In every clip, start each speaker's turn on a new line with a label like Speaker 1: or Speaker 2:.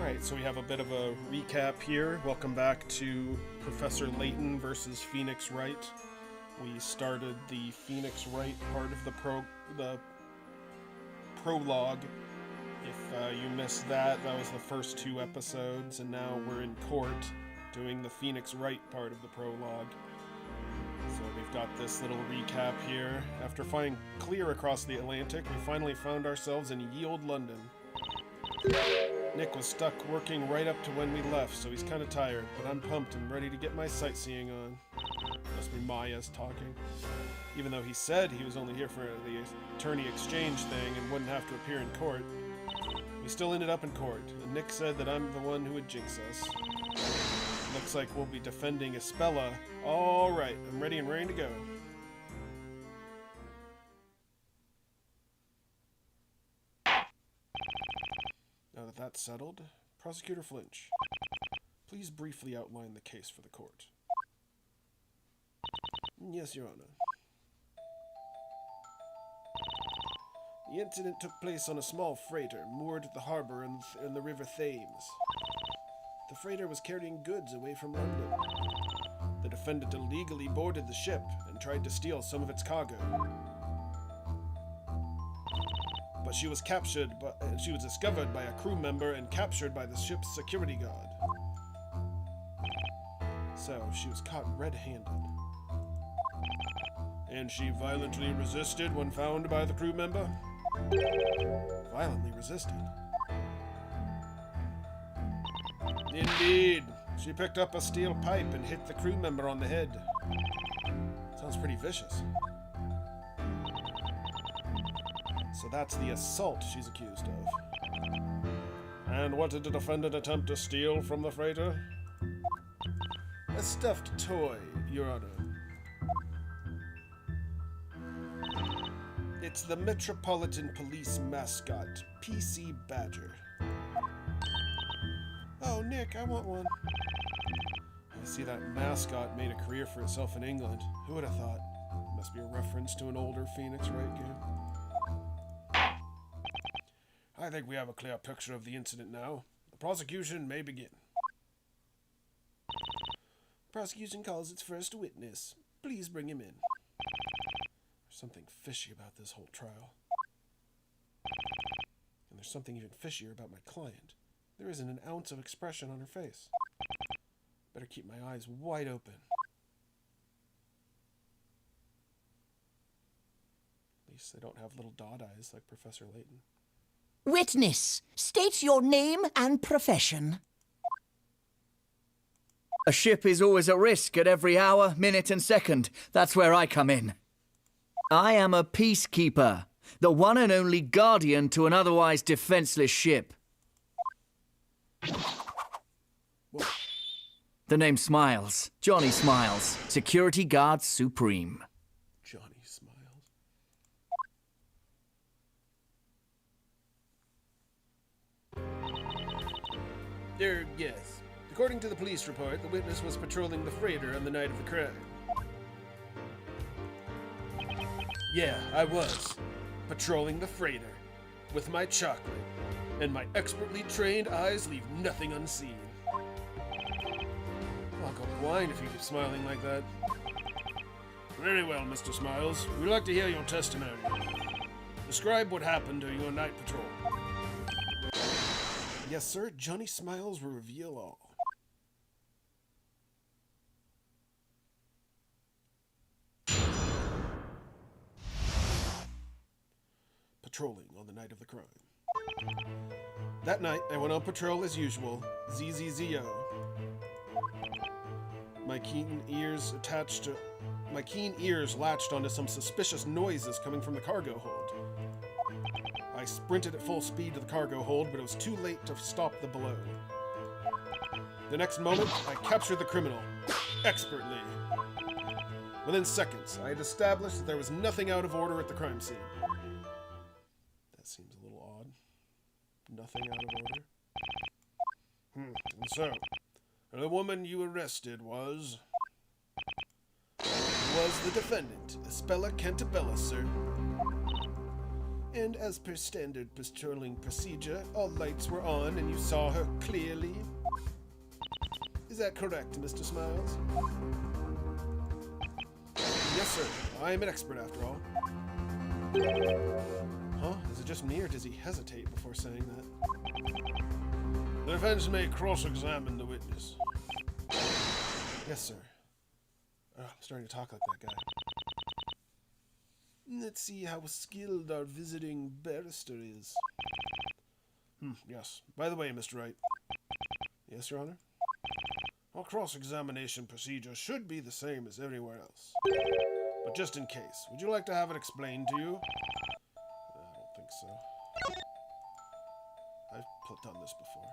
Speaker 1: Alright, so we have a bit of a recap here. Welcome back to Professor Layton versus Phoenix Wright. We started the Phoenix Wright part of the prologue. If you missed that, that was the first 2 episodes, and now we're in court doing the Phoenix Wright part of the prologue. So we've got this little recap here. After flying clear across the Atlantic, we finally found ourselves in ye olde London. Nick was stuck working right up to when we left, so he's kind of tired, but I'm pumped and ready to get my sightseeing on. Must be Maya's talking. Even though he said he was only here for the attorney exchange thing and wouldn't have to appear in court, we still ended up in court, and Nick said that I'm the one who would jinx us. Looks like we'll be defending Espella. Alright, I'm ready and raring to go. Now that that's settled, Prosecutor Flinch, please briefly outline the case for the court. Yes, Your Honor. The incident took place on a small freighter moored at the harbor in the River Thames. The freighter was carrying goods away from London. The defendant illegally boarded the ship and tried to steal some of its cargo. But she was discovered by a crew member and captured by the ship's security guard. So, she was caught red-handed. And she violently resisted when found by the crew member? Violently resisted? Indeed. She picked up a steel pipe and hit the crew member on the head. Sounds pretty vicious. So that's the assault she's accused of. And what did the defendant attempt to steal from the freighter? A stuffed toy, Your Honor. It's the Metropolitan Police mascot, PC Badger. Oh, Nick, I want one. I see that mascot made a career for itself in England. Who would have thought? Must be a reference to an older Phoenix Wright game. I think we have a clear picture of the incident now. The prosecution may begin. Prosecution calls its first witness. Please bring him in. There's something fishy about this whole trial. And there's something even fishier about my client. There isn't an ounce of expression on her face. Better keep my eyes wide open. At least they don't have little dot eyes like Professor Layton.
Speaker 2: Witness, state your name and profession.
Speaker 3: A ship is always at risk at every hour, minute and second. That's where I come in. I am a peacekeeper, the one and only guardian to an otherwise defenseless ship.
Speaker 1: Whoa.
Speaker 3: The name Smiles. Johnny Smiles, Security Guard Supreme.
Speaker 1: Johnny Smiles. Yes. According to the police report, the witness was patrolling the freighter on the night of the crime. Yeah, I was. Patrolling the freighter. With my chocolate. And my expertly trained eyes leave nothing unseen. I'll go blind if you keep smiling like that. Very well, Mr. Smiles. We'd like to hear your testimony. Describe what happened during your night patrol. Yes, sir. Johnny Smiles will reveal all. Patrolling on the night of the crime. That night, I went on patrol as usual. ZZZO. My keen ears latched onto some suspicious noises coming from the cargo hold. I sprinted at full speed to the cargo hold, but it was too late to stop the blow. The next moment, I captured the criminal. Expertly. Within seconds, I had established that there was nothing out of order at the crime scene. That seems a little odd. Nothing out of order. And so, the woman you arrested was the defendant, Espella Cantabella, sir. And as per standard patrolling procedure, all lights were on and you saw her clearly. Is that correct, Mr. Smiles? Yes, sir. I am an expert after all. Huh? Is it just me, or does he hesitate before saying that? The defense may cross-examine the witness. Yes, sir. Oh, I'm starting to talk like that guy. Let's see how skilled our visiting barrister is. Yes. By the way, Mr. Wright. Yes, Your Honor? Our cross-examination procedure should be the same as everywhere else. But just in case, would you like to have it explained to you? I don't think so. I've done this before.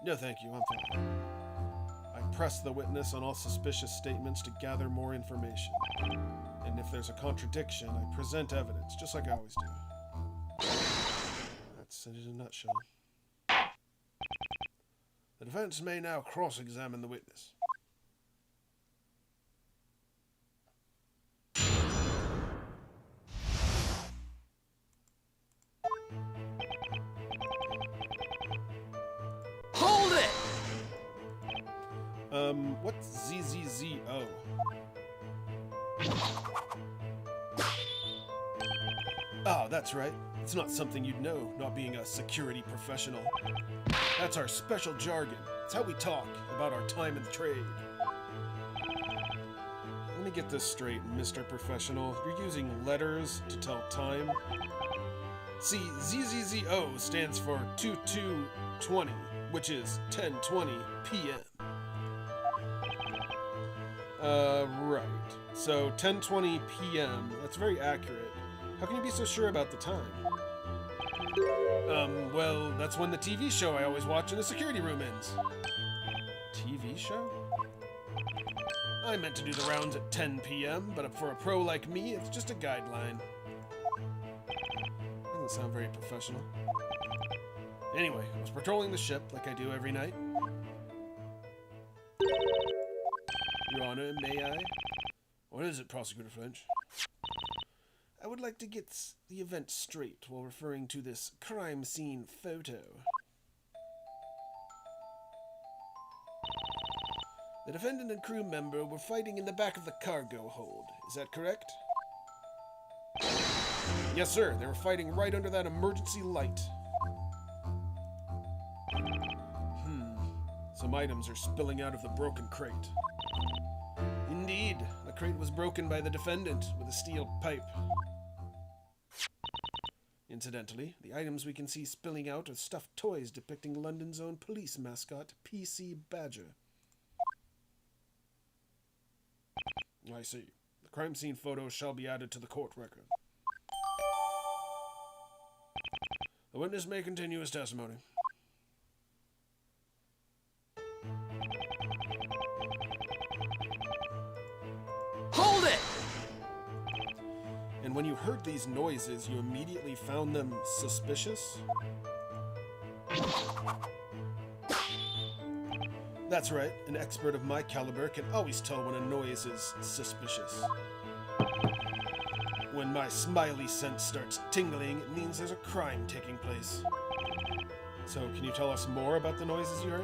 Speaker 1: No, thank you. I'm fine. I press the witness on all suspicious statements to gather more information. And if there's a contradiction, I present evidence, just like I always do. That's it in a nutshell. The defense may now cross-examine the witness.
Speaker 3: Hold it!
Speaker 1: What's ZZZO? Oh, that's right. It's not something you'd know, not being a security professional. That's our special jargon. It's how we talk about our time in the trade. Let me get this straight, Mr. Professional. You're using letters to tell time? See, ZZZO stands for 2220, which is 10:20 p.m. Right. So 10:20 p.m. That's very accurate. How can you be so sure about the time? Well, that's when the TV show I always watch in the security room ends. TV show? I meant to do the rounds at 10 p.m., but for a pro like me, it's just a guideline. Doesn't sound very professional. Anyway, I was patrolling the ship like I do every night. Your Honor, may I? What is it, Prosecutor French? I would like to get the event straight while referring to this crime scene photo. The defendant and crew member were fighting in the back of the cargo hold. Is that correct? Yes, sir. They were fighting right under that emergency light. Some items are spilling out of the broken crate. Indeed, the crate was broken by the defendant with a steel pipe. Incidentally, the items we can see spilling out are stuffed toys depicting London's own police mascot, PC Badger. I see. The crime scene photos shall be added to the court record. The witness may continue his testimony.
Speaker 3: Hold it!
Speaker 1: And when you heard these noises, you immediately found them suspicious? That's right, an expert of my caliber can always tell when a noise is suspicious. When my smiley sense starts tingling, it means there's a crime taking place. So, can you tell us more about the noises you heard?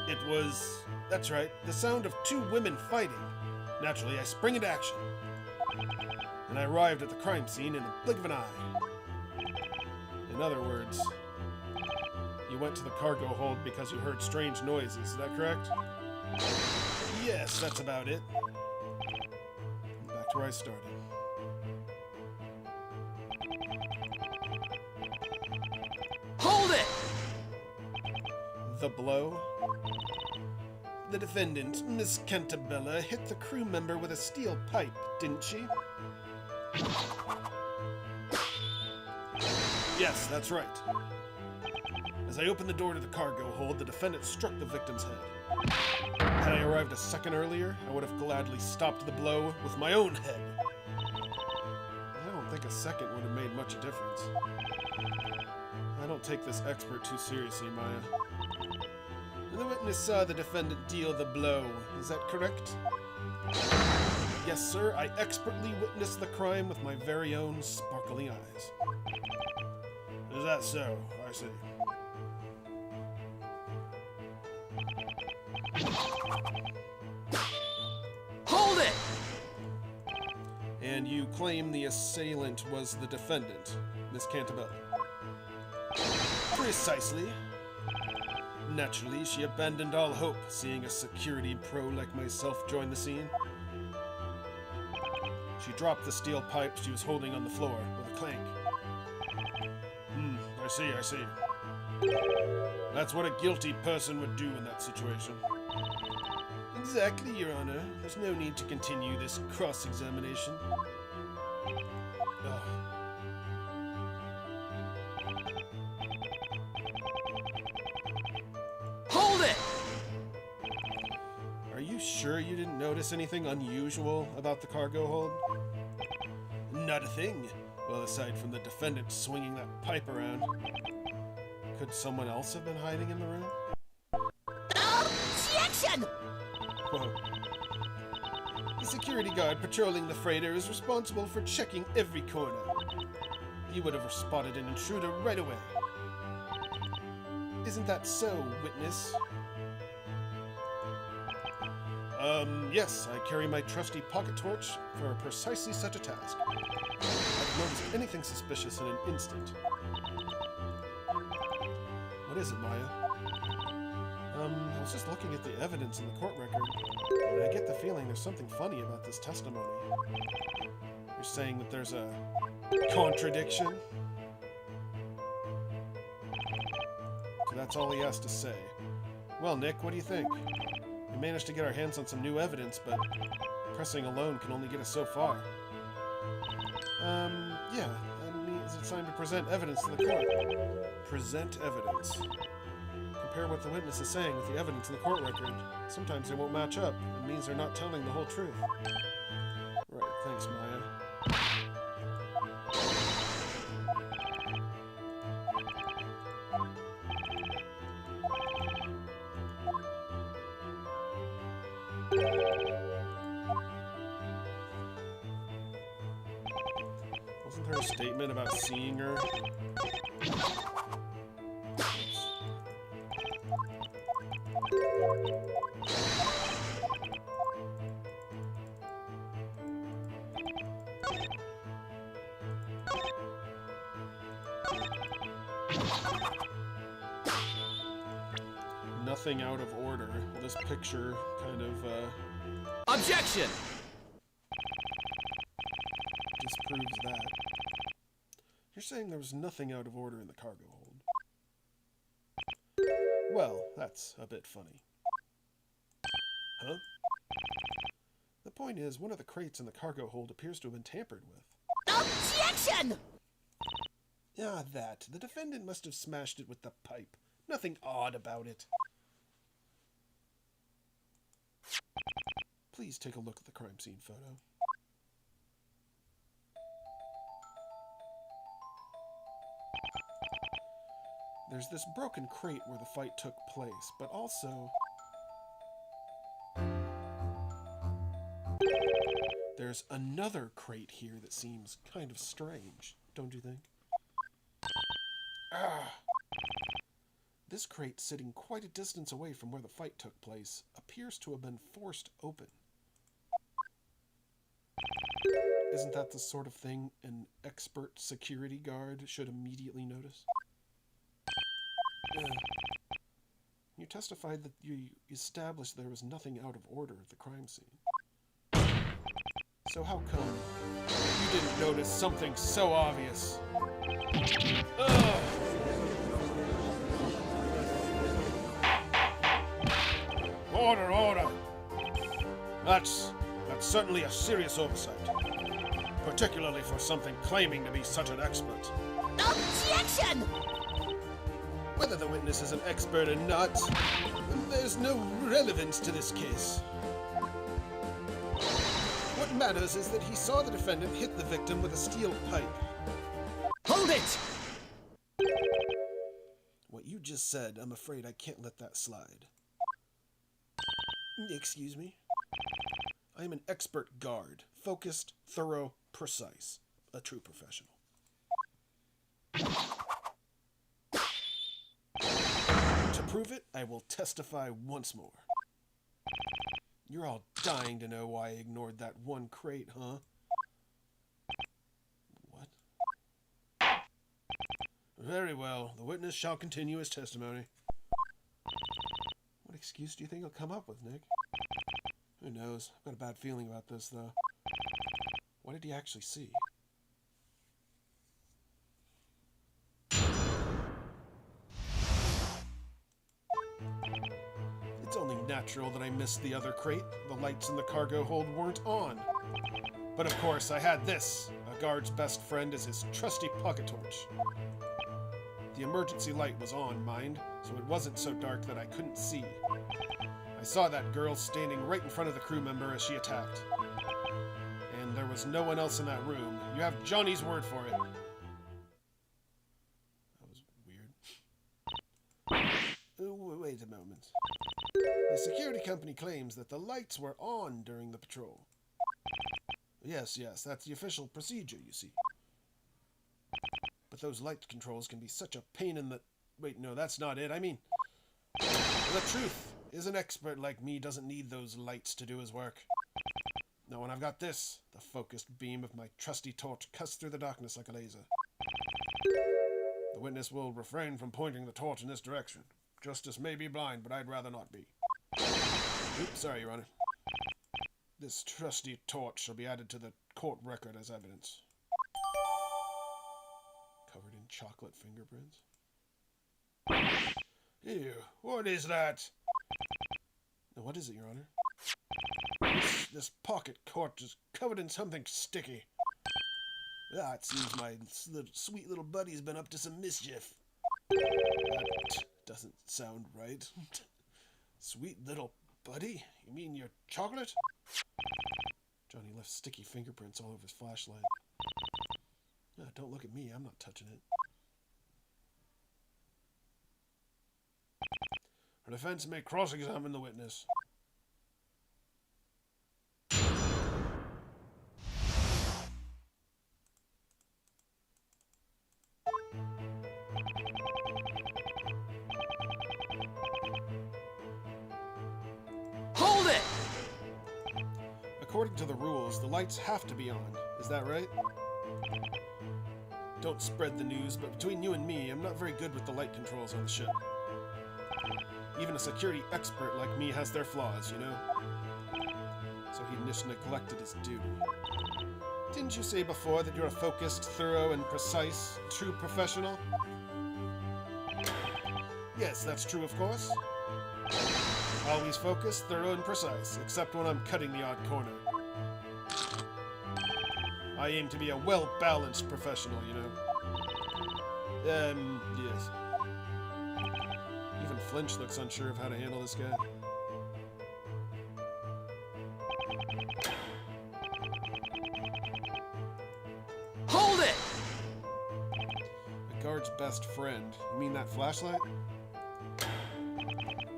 Speaker 1: It was... that's right, the sound of two women fighting. Naturally, I spring into action. And I arrived at the crime scene in a blink of an eye. In other words, you went to the cargo hold because you heard strange noises, is that correct? Yes, that's about it. Back to where I started.
Speaker 3: Hold it!
Speaker 1: The blow? The defendant, Miss Cantabella, hit the crew member with a steel pipe, didn't she? Yes, that's right. As I opened the door to the cargo hold, the defendant struck the victim's head. Had I arrived a second earlier, I would have gladly stopped the blow with my own head. I don't think a second would have made much difference. I don't take this expert too seriously, Maya. And the witness saw the defendant deal the blow. Is that correct? Yes, sir, I expertly witnessed the crime with my very own sparkling eyes. Is that so? I see.
Speaker 3: Hold it!
Speaker 1: And you claim the assailant was the defendant, Miss Cantabelli? Precisely. Naturally, she abandoned all hope, seeing a security pro like myself join the scene. She dropped the steel pipe she was holding on the floor with a clank. I see. That's what a guilty person would do in that situation. Exactly, Your Honor. There's no need to continue this cross-examination.
Speaker 3: Hold it!
Speaker 1: Are you sure you didn't notice anything unusual about the cargo hold? Not a thing. Well, aside from the defendant swinging that pipe around. Could someone else have been hiding in the room?
Speaker 2: Objection!
Speaker 1: Whoa. The security guard patrolling the freighter is responsible for checking every corner. He would have spotted an intruder right away. Isn't that so, witness? Yes, I carry my trusty pocket torch for precisely such a task. I've noticed anything suspicious in an instant. What is it, Maya? I was just looking at the evidence in the court record, and I get the feeling there's something funny about this testimony. You're saying that there's a contradiction? So that's all he has to say. Well, Nick, what do you think? We managed to get our hands on some new evidence, but pressing alone can only get us so far. Yeah, that means it's time to present evidence to the court. Present evidence. Compare what the witness is saying with the evidence in the court record. Sometimes they won't match up. It means they're not telling the whole truth. Right, thanks, Maya. Wasn't there a statement about seeing her? Nothing out of order. This picture kind of,
Speaker 3: Objection!
Speaker 1: disproves that. You're saying there was nothing out of order in the cargo hold. Well, that's a bit funny. Huh? The point is, one of the crates in the cargo hold appears to have been tampered with.
Speaker 2: Objection!
Speaker 1: Ah, that. The defendant must have smashed it with the pipe. Nothing odd about it. Please take a look at the crime scene photo. There's this broken crate where the fight took place, but also there's another crate here that seems kind of strange, don't you think? This crate, sitting quite a distance away from where the fight took place, appears to have been forced open. Isn't that the sort of thing an expert security guard should immediately notice? You testified that you established there was nothing out of order at the crime scene. So how come you didn't notice something so obvious? Ugh. Order, order! That's certainly a serious oversight. Particularly for something claiming to be such an expert.
Speaker 2: Objection!
Speaker 1: Whether the witness is an expert or not, there's no relevance to this case. What matters is that he saw the defendant hit the victim with a steel pipe.
Speaker 3: Hold it!
Speaker 1: What you just said, I'm afraid I can't let that slide. Excuse me? I am an expert guard. Focused, thorough, precise. A true professional. To prove it, I will testify once more. You're all dying to know why I ignored that one crate, huh? What? Very well. The witness shall continue his testimony. What excuse do you think he'll come up with, Nick? Who knows? I've got a bad feeling about this, though. What did he actually see? It's only natural that I missed the other crate. The lights in the cargo hold weren't on. But of course, I had this. A guard's best friend is his trusty pocket torch. The emergency light was on, mind, so it wasn't so dark that I couldn't see. I saw that girl standing right in front of the crew member as she attacked. And there was no one else in that room. You have Johnny's word for it. That was weird. Wait a moment. The security company claims that the lights were on during the patrol. Yes, that's the official procedure, you see. But those light controls can be such a pain in the... Wait, no, that's not it. I mean, the truth is an expert like me doesn't need those lights to do his work. No, and I've got this. The focused beam of my trusty torch cuts through the darkness like a laser. The witness will refrain from pointing the torch in this direction. Justice may be blind, but I'd rather not be. Oops, sorry, Your Honor. This trusty torch shall be added to the court record as evidence. Covered in chocolate fingerprints. Ew, what is that? Now, what is it, Your Honor? This pocket torch is covered in something sticky. Ah, it seems my sweet little buddy's been up to some mischief. That doesn't sound right. Sweet little buddy? You mean your chocolate? Johnny left sticky fingerprints all over his flashlight. No, don't look at me. I'm not touching it. The defense may cross-examine the witness.
Speaker 3: Hold it!
Speaker 1: According to the rules, the lights have to be on. Is that right? Don't spread the news, but between you and me, I'm not very good with the light controls on the ship. Even a security expert like me has their flaws, you know? So he just neglected his duty. Didn't you say before that you're a focused, thorough, and precise, true professional? Yes, that's true, of course. Always focused, thorough, and precise, except when I'm cutting the odd corner. I aim to be a well-balanced professional, you know. Yes. Even Flinch looks unsure of how to handle this guy.
Speaker 3: Hold it!
Speaker 1: The guard's best friend. You mean that flashlight?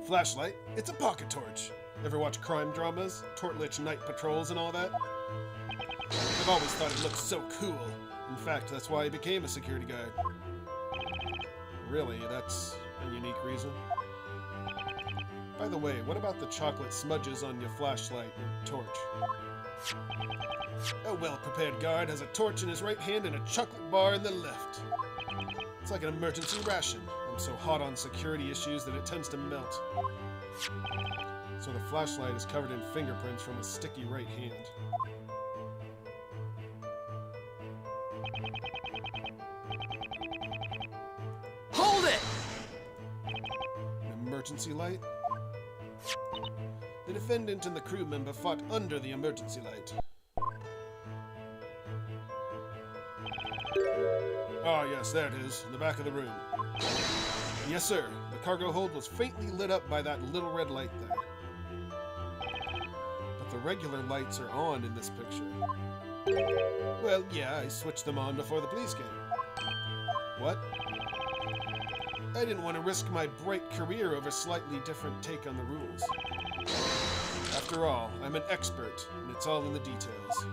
Speaker 1: Flashlight? It's a pocket torch. Ever watch crime dramas, Tortlich night patrols, and all that? I've always thought it looked so cool. In fact, that's why I became a security guard. Really, that's a unique reason. By the way, what about the chocolate smudges on your flashlight and torch? A well-prepared guard has a torch in his right hand and a chocolate bar in the left. It's like an emergency ration. I'm so hot on security issues that it tends to melt. So the flashlight is covered in fingerprints from a sticky right hand.
Speaker 3: Hold it!
Speaker 1: An emergency light? The defendant and the crew member fought under the emergency light. Ah, yes, there it is, in the back of the room. Yes, sir. The cargo hold was faintly lit up by that little red light there. But the regular lights are on in this picture. Well, yeah, I switched them on before the police came. What? I didn't want to risk my bright career over a slightly different take on the rules. After all, I'm an expert, and it's all in the details.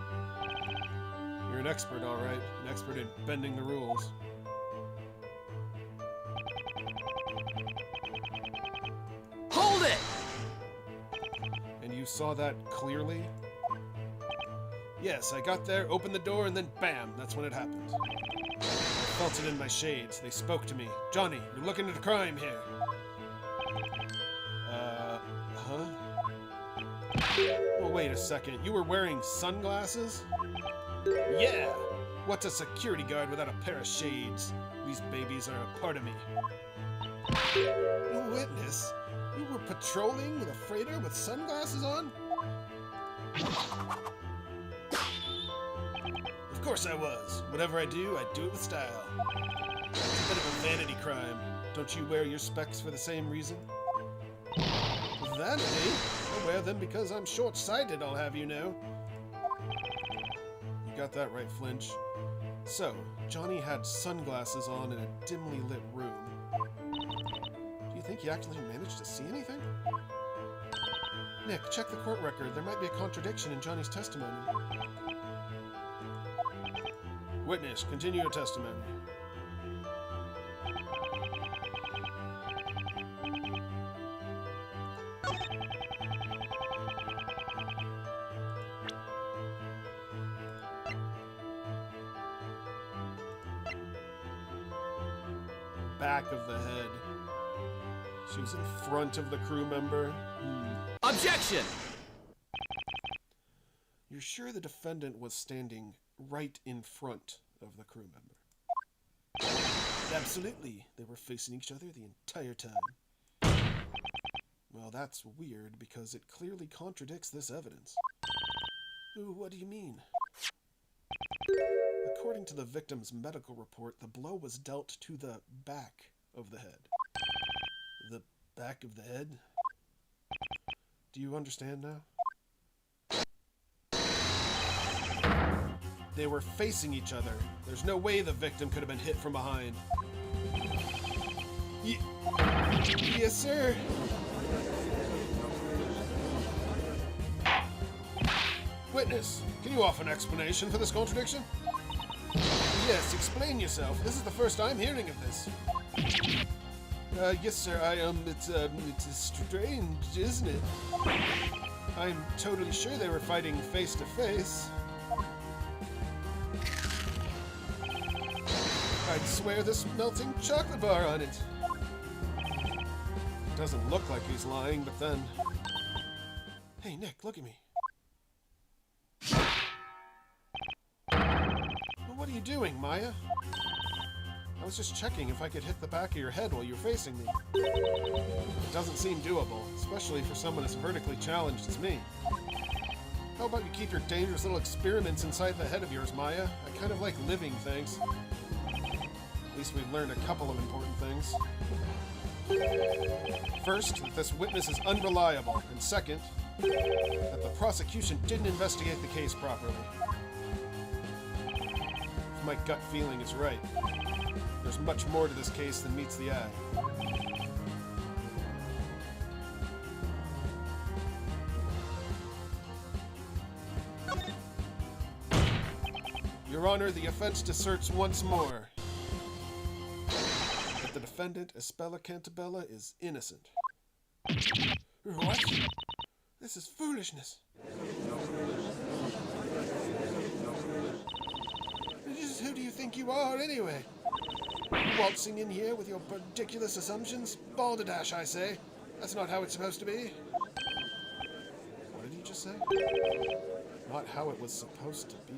Speaker 1: You're an expert, all right. An expert in bending the rules.
Speaker 3: Hold it!
Speaker 1: And you saw that clearly? Yes, I got there, opened the door, and then bam, that's when it happened. I felt it in my shades. They spoke to me. Johnny, you're looking at a crime here. Huh? Well, wait a second. You were wearing sunglasses? Yeah! What's a security guard without a pair of shades? These babies are a part of me. No witness. You were patrolling with a freighter with sunglasses on? Of course I was. Whatever I do it with style. It's a bit of a vanity crime. Don't you wear your specs for the same reason? Vanity? I wear them because I'm short-sighted, I'll have you know. You got that right, Flinch. So, Johnny had sunglasses on in a dimly lit room. Do you think he actually managed to see anything? Nick, check the court record. There might be a contradiction in Johnny's testimony. Witness, continue your testimony. Back of the head. She was in front of the crew member.
Speaker 3: Objection!
Speaker 1: You're sure the defendant was standing right in front of the crew member? Absolutely. They were facing each other the entire time. Well, that's weird because it clearly contradicts this evidence. Ooh, what do you mean? According to the victim's medical report, the blow was dealt to the back of the head. The back of the head? Do you understand now? They were facing each other. There's no way the victim could have been hit from behind. Yes, sir. Witness, can you offer an explanation for this contradiction? Yes, explain yourself. This is the first I'm hearing of this. Yes, sir, it's strange, isn't it? I'm totally sure they were fighting face to face. I'd swear there's melting chocolate bar on it. Doesn't look like he's lying, but then... Hey, Nick, look at me. Well, what are you doing, Maya? I was just checking if I could hit the back of your head while you're facing me. It doesn't seem doable, especially for someone as vertically challenged as me. How about you keep your dangerous little experiments inside the head of yours, Maya? I kind of like living things. At least we've learned a couple of important things. First, that this witness is unreliable, and second, that the prosecution didn't investigate the case properly. If my gut feeling is right, there's much more to this case than meets the eye. Your Honor, the offense asserts once more that the defendant, Espella Cantabella, is innocent. What? This is foolishness. Who do you think you are, anyway? Waltzing in here with your ridiculous assumptions? Balderdash, I say. That's not how it's supposed to be. What did he just say? Not how it was supposed to be.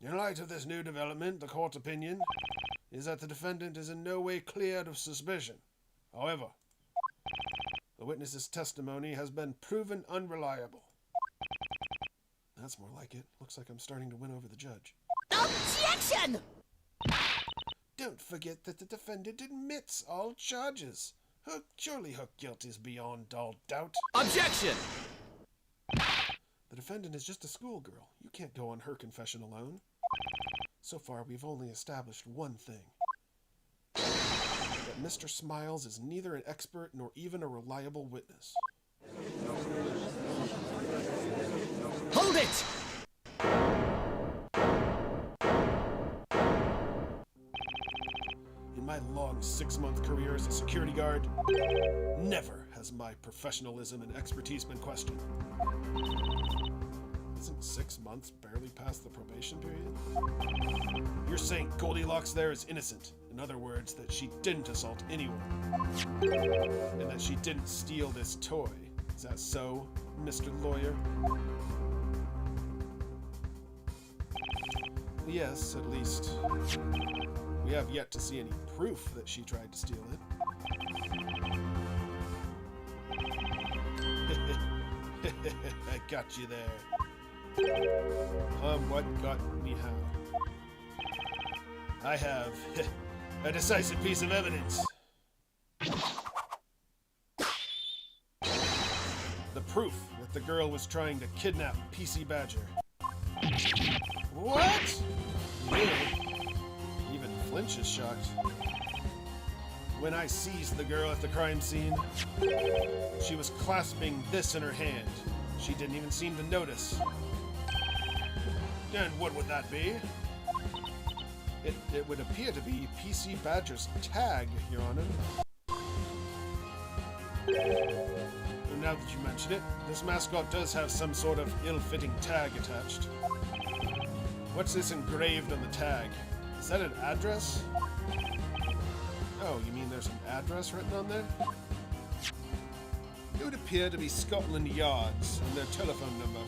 Speaker 1: In light of this new development, the court's opinion is that the defendant is in no way cleared of suspicion. However, the witness's testimony has been proven unreliable. That's more like it. Looks like I'm starting to win over the judge.
Speaker 2: Objection!
Speaker 1: Don't forget that the defendant admits all charges. Surely her guilt is beyond all doubt.
Speaker 3: Objection!
Speaker 1: The defendant is just a schoolgirl. You can't go on her confession alone. So far, we've only established one thing. That Mr. Smiles is neither an expert nor even a reliable witness.
Speaker 3: Hold it!
Speaker 1: In my long 6-month career as a security guard, never has my professionalism and expertise been questioned. Isn't 6 months barely past the probation period? You're saying Goldilocks there is innocent. In other words, that she didn't assault anyone. And that she didn't steal this toy. Is that so, Mr. Lawyer? Yes, at least. We have yet to see any proof that she tried to steal it. I got you there. What got me how? I have a decisive piece of evidence. The proof that the girl was trying to kidnap PC Badger. What? Really? Even Flinch is shocked. When I seized the girl at the crime scene, she was clasping this in her hand. She didn't even seem to notice. And what would that be? It would appear to be PC Badger's tag, Your Honor. And now that you mention it, this mascot does have some sort of ill-fitting tag attached. What's this engraved on the tag? Is that an address? Oh, you mean there's an address written on there? It would appear to be Scotland Yard's and their telephone number.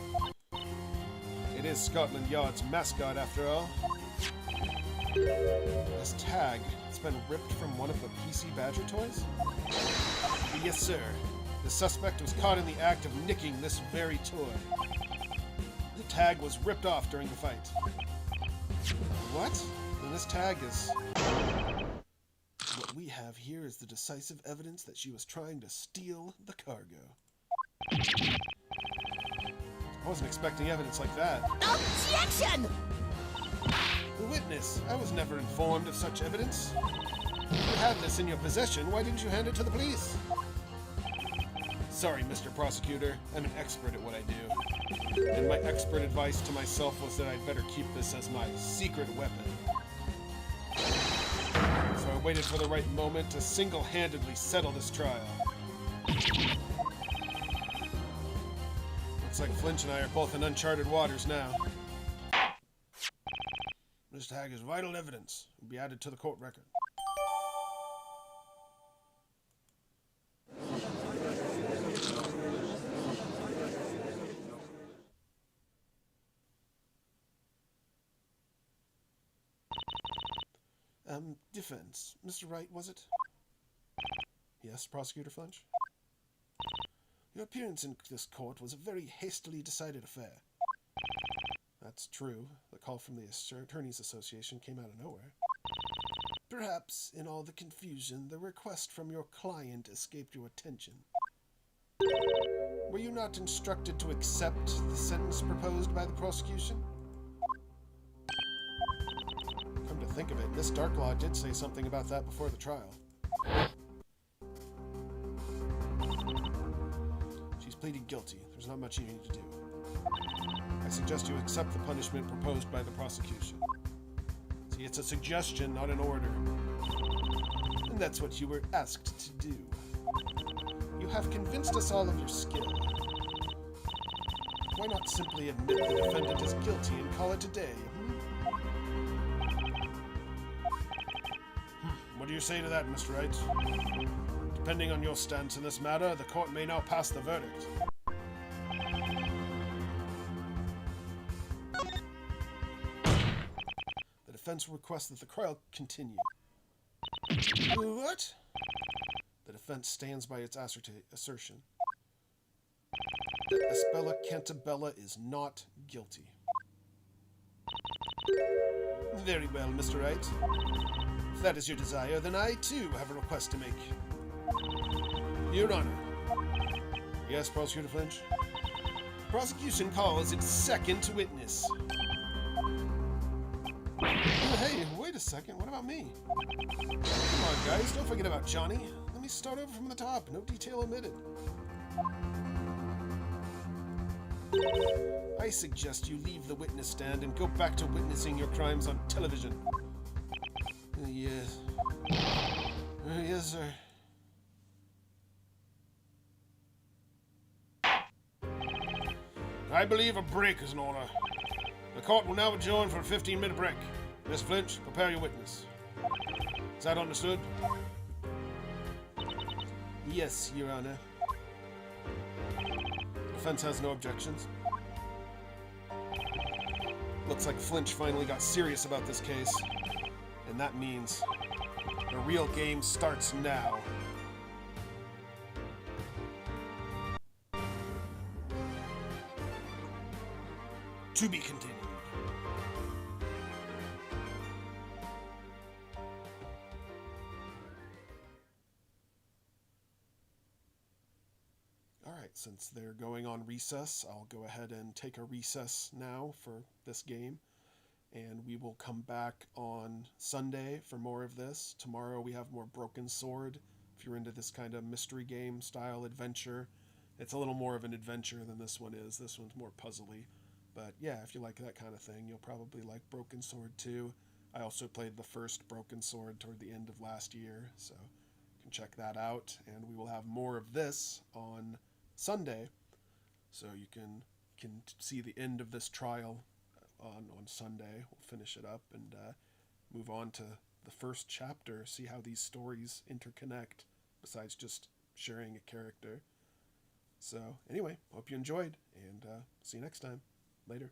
Speaker 1: It is Scotland Yard's mascot, after all. This tag, it's been ripped from one of the PC Badger toys? Yes, sir. The suspect was caught in the act of nicking this very toy. The tag was ripped off during the fight. What? Then this tag is... What we have here is the decisive evidence that she was trying to steal the cargo. I wasn't expecting evidence like that.
Speaker 2: Objection!
Speaker 1: The witness, I was never informed of such evidence. If you had this in your possession, why didn't you hand it to the police? Sorry, Mr. Prosecutor. I'm an expert at what I do. And my expert advice to myself was that I'd better keep this as my secret weapon. So I waited for the right moment to single-handedly settle this trial. Looks like Flinch and I are both in uncharted waters now. This tag is vital evidence. It will be added to the court record. Defense. Mr. Wright, was it? Yes, Prosecutor Flinch? Your appearance in this court was a very hastily decided affair. That's true. The call from the Attorneys Association came out of nowhere. Perhaps, in all the confusion, the request from your client escaped your attention. Were you not instructed to accept the sentence proposed by the prosecution? Come to think of it, Miss Darklaw did say something about that before the trial. She's pleaded guilty. There's not much you need to do. I suggest you accept the punishment proposed by the prosecution. See, it's a suggestion, not an order. And that's what you were asked to do. You have convinced us all of your skill. Why not simply admit the defendant is guilty and call it a day? What do you say to that, Mr. Wright? Depending on your stance in this matter, the court may now pass the verdict. The defense requests that the trial continue. What? The defense stands by its assertion that Espella Cantabella is not guilty. Very well, Mr. Wright. If that is your desire, then I, too, have a request to make. Your Honor. Yes, Prosecutor Flinch? Prosecution calls its second witness. Hey, wait a a second, what about me? Come on, guys, don't forget about Johnny. Let me start over from the top, no detail omitted. I suggest you leave the witness stand and go back to witnessing your crimes on television. Yes. Yes, sir. I believe a break is in order. The court will now adjourn for a 15-minute break. Miss Flinch, prepare your witness. Is that understood? Yes, Your Honor. Defense has no objections. Looks like Flinch finally got serious about this case. And that means the real game starts now. To be continued. Alright, since they're going on recess, I'll go ahead and take a recess now for this game. And we will come back on Sunday for more of this. Tomorrow we have more Broken Sword. If you're into this kind of mystery game style adventure, it's a little more of an adventure than this one is. This one's more puzzly. But yeah, if you like that kind of thing, you'll probably like Broken Sword too. I also played the first Broken Sword toward the end of last year, so you can check that out. And we will have more of this on Sunday, so you can see the end of this trial on Sunday. We'll finish it up and move on to the first chapter, see how these stories interconnect, besides just sharing a character. So anyway, hope you enjoyed, and see you next time. Later.